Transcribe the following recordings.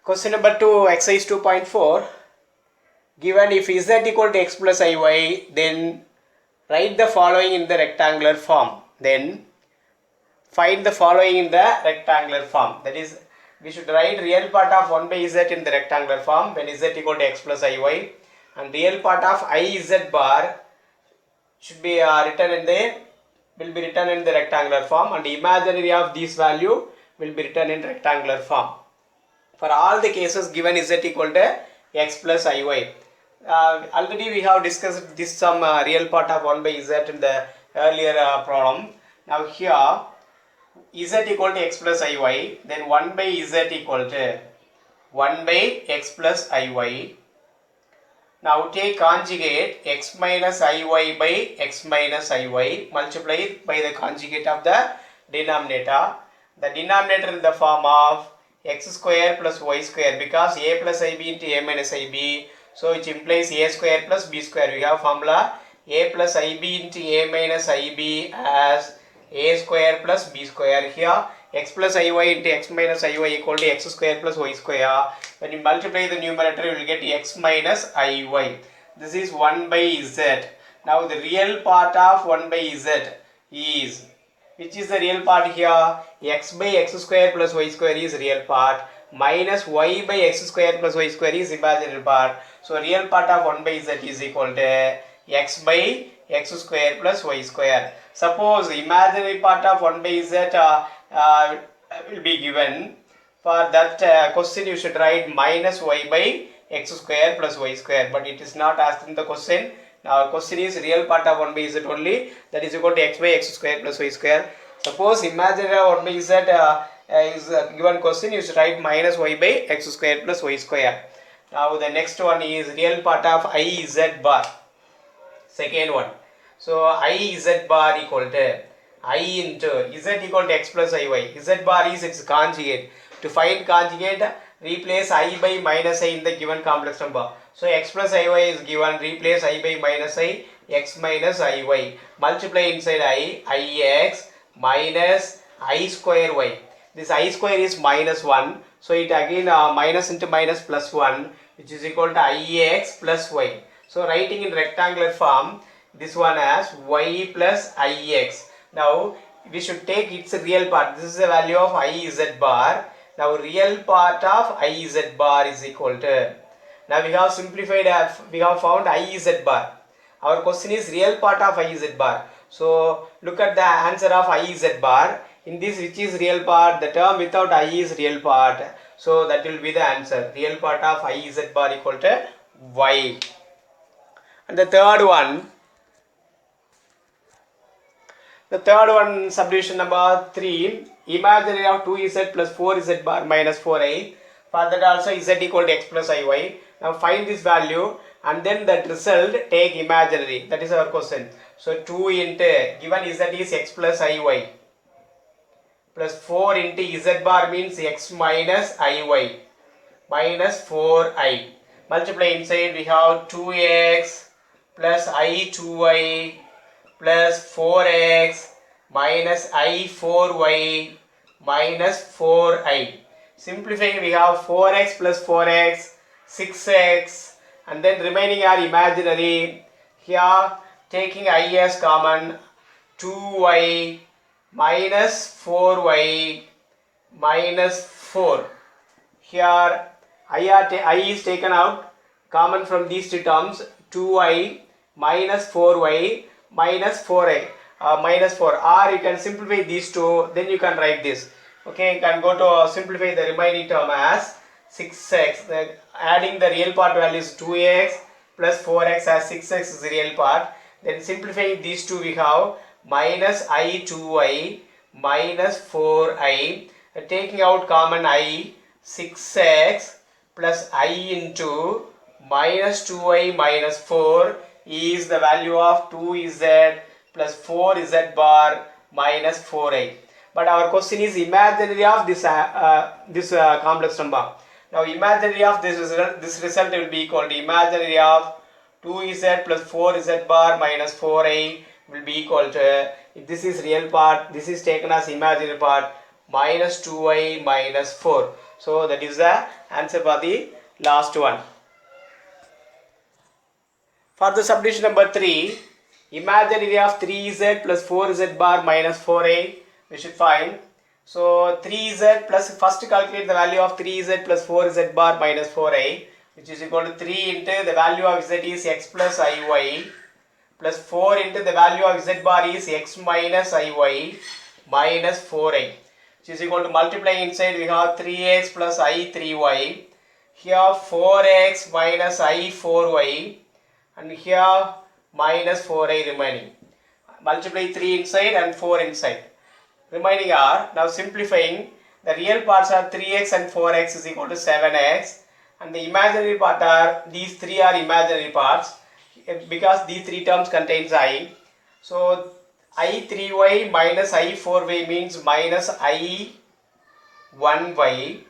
Question number 2, exercise 2.4. Given if z equal to x plus iy, then write the following in the rectangular form. Then find the following in the rectangular form. That is, we should write real part of 1 by z in the rectangular form when z equal to x plus iy, and real part of I z bar should be will be written in the rectangular form, and imaginary of this value will be written in rectangular form. For all the cases given z equal to x plus iy. Already we have discussed this some real part of 1 by z in the earlier problem. Now here z equal to x plus iy, then 1 by z equal to 1 by x plus iy. Now take conjugate x minus iy by x minus iy, multiply it by the conjugate of the denominator. The denominator in the form of x square plus y square, because a plus ib into a minus ib, so which implies a square plus b square. We have formula a plus ib into a minus ib as a square plus b square. Here x plus iy into x minus iy equal to x square plus y square. When you multiply the numerator, you will get x minus iy. This is 1 by z. Now the real part of 1 by z is, which is the real part here? X by x square plus y square is real part, minus y by x square plus y square is imaginary part. So real part of 1 by z is equal to x by x square plus y square. Suppose imaginary part of 1 by z will be given. For that question you should write minus y by x square plus y square, but it is not asked in the question. Now question is real part of 1 by z only, that is equal to x by x square plus y square. Suppose imaginary 1 by z is given question, you should write minus y by x square plus y square. Now the next one is real part of I z bar, second one. So I z bar equal to I into z equal to x plus iy. Z bar is its conjugate. To find conjugate, replace I by minus I in the given complex number. So x plus iy is given, replace I by minus I, x minus iy. Multiply inside I, ix minus I square y. This I square is minus 1. So it again minus into minus plus 1, which is equal to ix plus y. So writing in rectangular form, this one as y plus ix. Now we should take its real part. This is the value of I z bar. Now real part of I z bar is equal to, now we have simplified, we have found I z bar. Our question is real part of I z bar. So look at the answer of I z bar. In this, which is real part? The term without I is real part. So that will be the answer. Real part of I z bar equal to y. And the third one, subdivision number 3, imaginary of 2z plus 4z bar minus 4i. For that also z equal to x plus iy. Now find this value and then that result take imaginary. That is our question. So 2 into, given z is x plus iy, plus 4 into z bar means x minus iy minus 4i. Multiply inside, we have 2x plus i2y plus 4x minus i4y minus 4i. Simplifying, we have 4x plus 4x, 6x, and then remaining are imaginary. Here taking I as common, 2y minus 4y minus 4. Here I is taken out, common from these two terms, 2y minus 4y minus 4i, minus 4, or you can simplify these two, then you can write this. Okay, you can go to simplify the remaining term as 6x, adding the real part value is 2x plus 4x as 6x is the real part. Then simplifying these two, we have minus i2y minus 4i, taking out common I, 6x plus I into minus 2y minus 4 is the value of 2z plus 4z bar minus 4i. But our question is imaginary of this complex number. Now imaginary of this result will be equal to imaginary of 2z plus 4z bar minus 4i will be equal to, if this is real part, this is taken as imaginary part, minus 2i minus 4. So that is the answer for the last one. For the subdivision number 3, imaginary of 3z plus 4z bar minus 4a, we should find. So 3z plus, first calculate the value of 3z plus 4z bar minus 4a, which is equal to 3 into the value of z is x plus iy, plus 4 into the value of z bar is x minus iy minus 4a, which is equal to, multiplying inside we have 3x plus I 3y, here 4x minus I 4y, and here minus 4a remaining. Multiply 3 inside and 4 inside. Remaining are, now simplifying, the real parts are 3x and 4x is equal to 7x, and the imaginary part are, these three are imaginary parts because these three terms contains I. So I 3y minus I 4y means minus I 1y,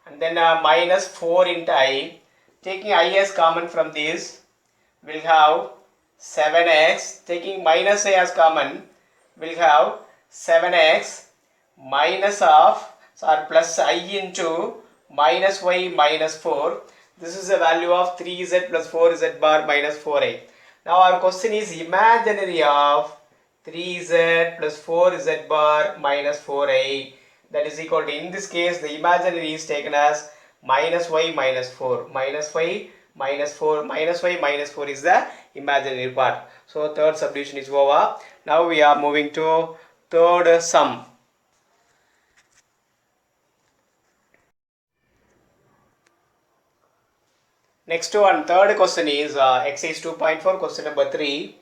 and then minus 4 into I. Taking I as common from this, we'll have 7x. Taking minus I as common, we'll have 7x minus of, or plus I into minus y minus 4. This is the value of 3z plus 4z bar minus 4a. Now our question is imaginary of 3z plus 4z bar minus 4a, that is equal to, in this case the imaginary is taken as minus y minus 4. Minus y minus 4, minus y minus 4 is the imaginary part. So third subdivision is over. Now we are moving to third sum. Next one, third question is exercise 2.4, question number 3.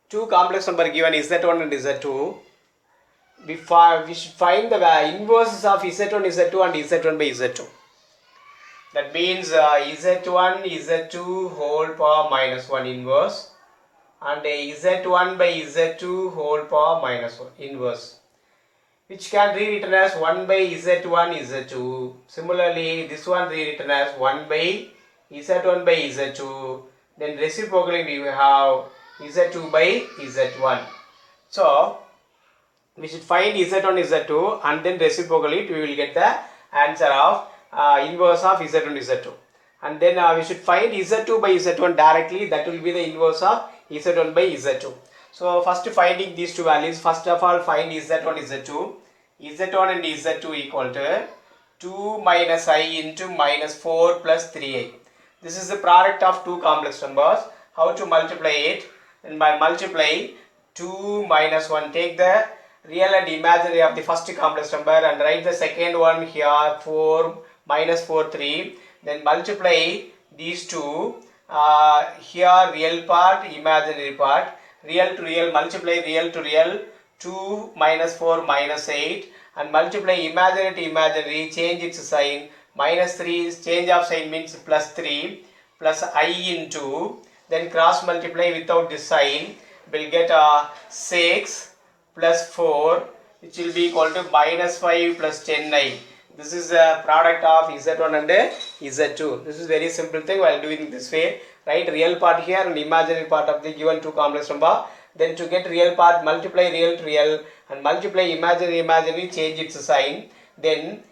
Two complex number given z1 and z2. We should find the inverses of z1, z2 and z1 by z2. That means z1, z2 whole power minus 1 inverse, and z1 by z2 whole power minus 1 inverse, which can be rewritten as 1 by z1 z2. Similarly, this one rewritten as 1 by z1 by z2. Then reciprocally we have z2 by z1. So we should find z1 z2, and then reciprocally we will get the answer of inverse of z1 z2. And then we should find z2 by z1 directly, that will be the inverse of z1 by z2. So first finding these two values, first of all find z1 z2. z1 and z2 equal to 2 minus I into minus 4 plus 3i. This is the product of two complex numbers. How to multiply it? And by multiply 2 minus 1, take the real and imaginary of the first complex number and write the second one here, 4 minus 4 3. Then multiply these two, here real part, imaginary part, real to real, multiply real to real, 2 minus 4 minus 8, and multiply imaginary to imaginary, change its sign, minus 3, change of sign means plus 3, plus I into, then cross multiply without this sign, will get 6 plus 4, which will be equal to minus 5 plus 10i. This is the product of z1 and z2. This is very simple thing while doing this way. Write real part here and imaginary part of the given two complex number. Then to get real part, multiply real to real and multiply imaginary, change its sign. Then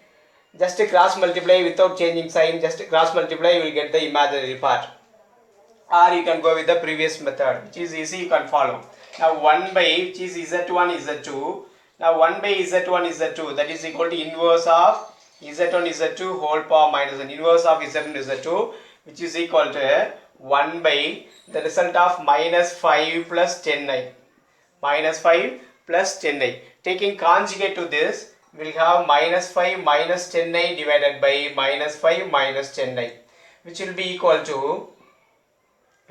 just cross multiply without changing sign, just cross multiply, you will get the imaginary part. Or you can go with the previous method, which is easy, you can follow. Now 1 by, which is z1 z2. Now 1 by z1 z2, that is equal to inverse of z1 z2 whole power minus 1, inverse of z1 z2, which is equal to 1 by the result of minus 5 plus 10i. Minus 5 plus 10i. Taking conjugate to this, we will have minus 5 minus 10i divided by minus 5 minus 10i, which will be equal to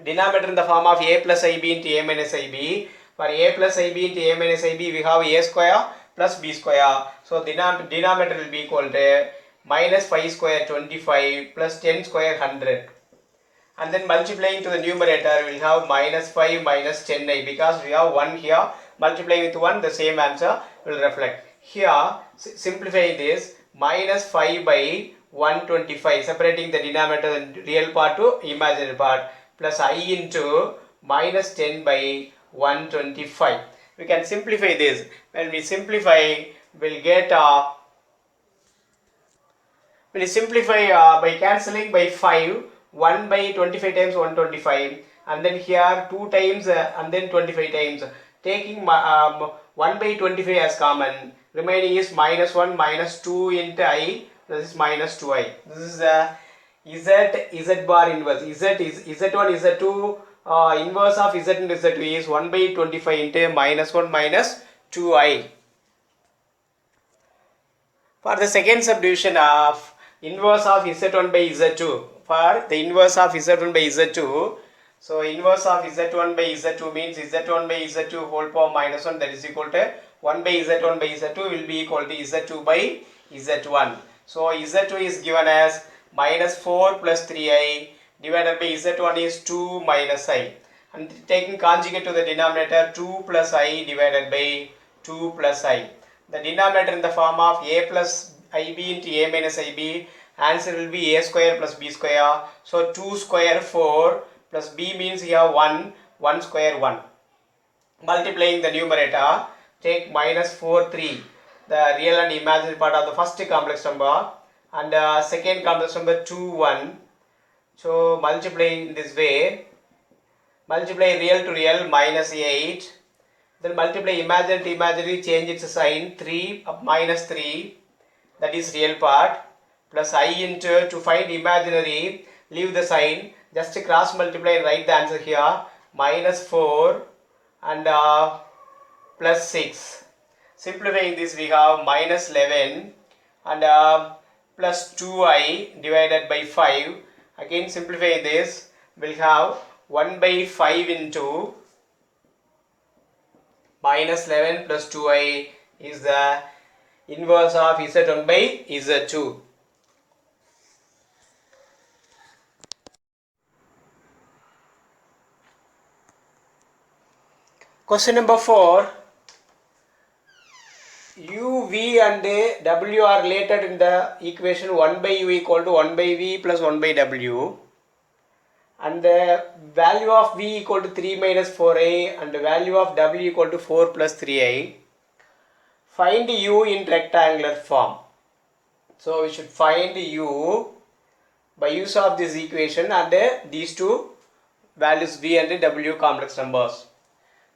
denominator in the form of a plus ib into a minus ib. For a plus ib into a minus ib, we have a square plus b square. So denominator will be equal to minus 5 square 25 plus 10 square 100. And then multiplying to the numerator, we will have minus 5 minus 10i, because we have 1 here. Multiplying with 1, the same answer will reflect. Here, simplify this, minus 5 by 125, separating the denominator and real part to imaginary part, plus I into minus 10 by 125. We can simplify this. When we simplify, we'll get When you simplify by cancelling by 5, 1 by 25 times 125, and then here 2 times and then 25 times. Taking 1 by 25 as common, remaining is minus 1 minus 2 into I, this is minus 2I. This is Z bar inverse. Z is Z1, Z2, inverse of Z and Z2 is 1 by 25 into minus 1 minus 2I. For the second subdivision of inverse of Z1 by Z2, for the inverse of Z1 by Z2, so inverse of Z1 by Z2 means Z1 by Z2 whole power minus 1, that is equal to 1 by Z1 by Z2 will be equal to Z2 by Z1. So Z2 is given as minus 4 plus 3I divided by Z1 is 2 minus I. And taking conjugate to the denominator, 2 plus I divided by 2 plus I. The denominator in the form of A plus IB into A minus IB, answer will be A square plus B square. So 2 square 4 plus B means here 1, 1 square 1. Multiplying the numerator, take minus 4, 3, the real and imaginary part of the first complex number, and second complex number 2, 1. So multiply in this way, multiply real to real minus 8, then multiply imaginary to imaginary, change its sign, 3 minus 3, that is real part, plus I into, to find imaginary, leave the sign, just cross multiply and write the answer here, minus 4 and plus 6. Simplifying this, we have minus 11 and plus 2I divided by 5. Again simplify this, we'll have 1 by 5 into minus 11 plus 2I is the inverse of Z1 by Z2. Question number 4. U, V and W are related in the equation 1 by U equal to 1 by V plus 1 by W, and the value of V equal to 3 minus 4I and the value of W equal to 4 plus 3I. Find U in rectangular form. So we should find U by use of this equation and these two values V and W complex numbers.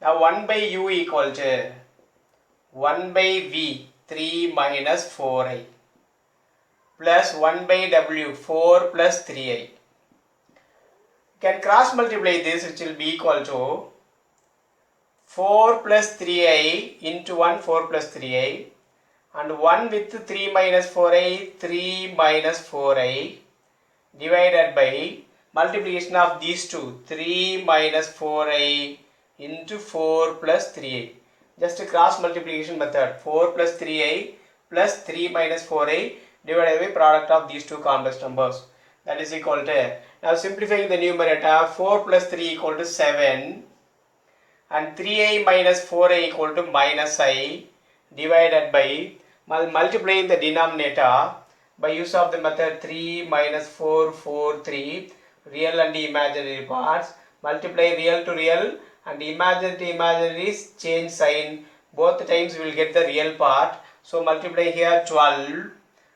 Now 1 by U equal to 1 by V, 3 minus 4I, plus 1 by W, 4 plus 3I. Can cross multiply this, which will be equal to 4 plus 3I into 1, 4 plus 3I, and 1 with 3 minus 4I, 3 minus 4I, divided by multiplication of these two, 3 minus 4I into 4 plus 3I. Just a cross multiplication method, 4 plus 3I plus 3 minus 4I divided by product of these two complex numbers, that is equal to, now simplifying the numerator, 4 plus 3 equal to 7 and 3I minus 4I equal to minus I, divided by multiplying the denominator by use of the method 3 minus 4, 4, 3, real and imaginary parts, multiply real to real and imaginary to imaginary, change sign, both times we will get the real part. So multiply here 12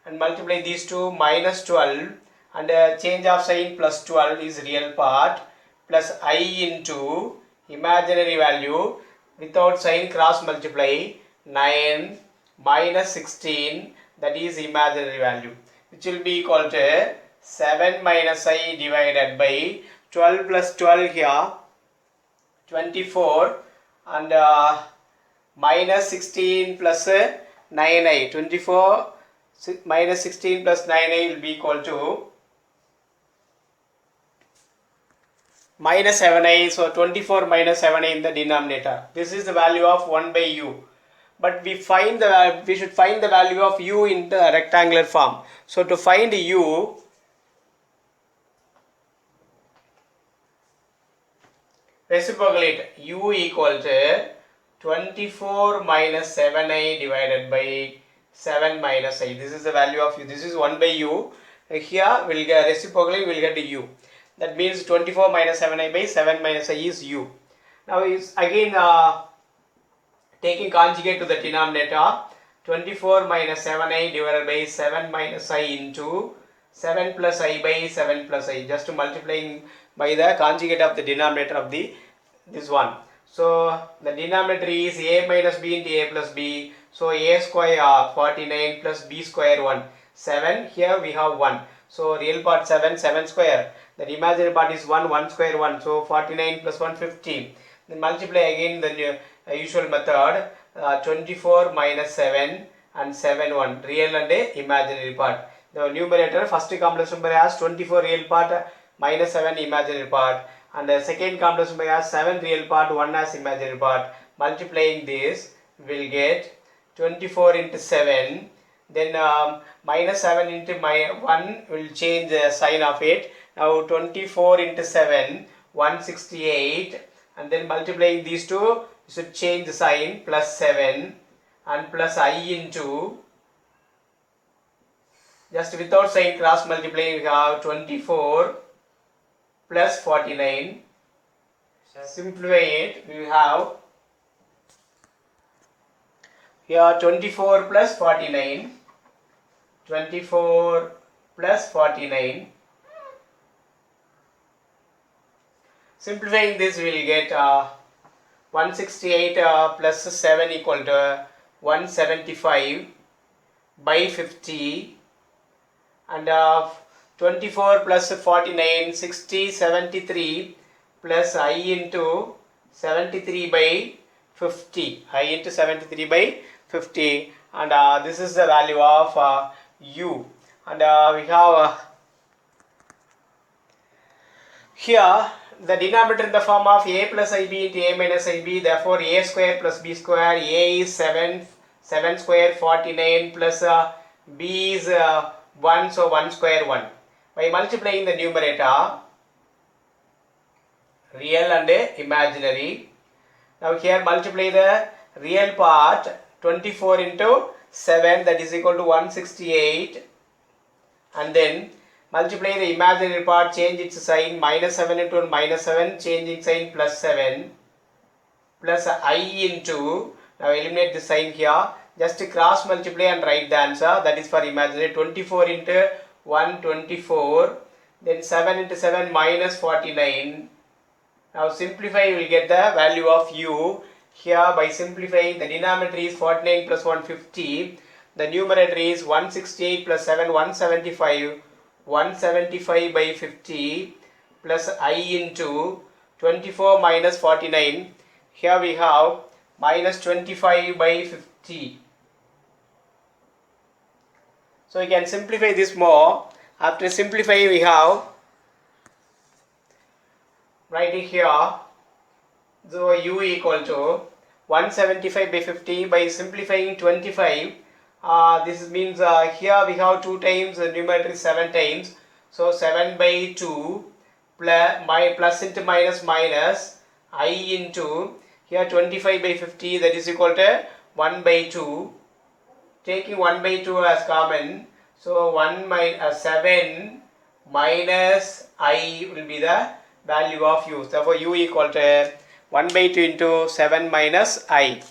and multiply these two minus 12 and change of sign plus 12 is real part, plus I into imaginary value without sign cross multiply 9 minus 16, that is imaginary value, which will be equal to 7 minus I divided by 12 plus 12 here 24 and minus 16 plus 9I, 24 minus 16 plus 9I will be equal to minus 7I, so 24 minus 7I in the denominator. This is the value of 1 by U, but we should find the value of U in the rectangular form. So to find U, reciprocate U equal to 24 minus 7I divided by 7 minus I. This is the value of U. This is 1 by U. Here we'll get reciprocally we'll get U. That means 24 minus 7I by 7 minus I is U. Now is again taking conjugate to the denominator. 24 minus 7i divided by 7 minus I into 7 plus I by 7 plus I, just multiplying by the conjugate of the denominator of this one. So the denominator is a minus b into a plus b. So a square 49 plus b square 1. 7, here we have 1. So real part 7, 7 square. The imaginary part is 1, 1 square 1. So 49 plus 1, 50. Then multiply again the usual method. 24 minus 7 and 7 1. Real and imaginary part. The numerator, first complex number has 24 real part minus 7 imaginary part. And the second complex number has 7 real part, 1 as imaginary part. Multiplying this, we will get 24 into 7. Then minus 7 into 1 will change the sign of it. Now 24 into 7, 168. And then multiplying these two, you should change the sign, plus 7 and plus I into, just without sign cross multiplying, we have 24 plus 49. Simplify it, we have here 24 plus 49. 24 plus 49. Simplifying this, we will get 168 plus 7 equal to 175 by 50. And 24 plus 49, 60, 73 plus I into 73 by 50. I into 73 by 50. And this is the value of u. And we have here the denominator in the form of a plus ib into a minus ib. Therefore a square plus b square. A is 7 square 49 plus b is 1, so 1 square 1. By multiplying the numerator, real and imaginary. Now here multiply the real part, 24 into 7, that is equal to 168. And then multiply the imaginary part, change its sign, minus 7 into minus 7, changing sign, plus 7, plus I into, now eliminate the sign here, just cross multiply and write the answer, that is for imaginary. 24 into 124, then 7 into 7 minus 49. Now simplify, you will get the value of u. Here by simplifying, the denominator is 49 plus 150, the numerator is 168 plus 7, 175, 175 by 50 plus I into 24 minus 49. Here we have minus 25 by 50. So you can simplify this more. After simplifying, we have write it here. So u equal to 175 by 50. By simplifying 25, this means here we have 2 times, the numerator is 7 times. So 7 by 2 plus into minus minus I into, here 25 by 50, that is equal to 1 by 2. Taking 1 by 2 as common, so 7 minus I will be the value of u. Therefore u equal to 1 by 2 into 7 minus I.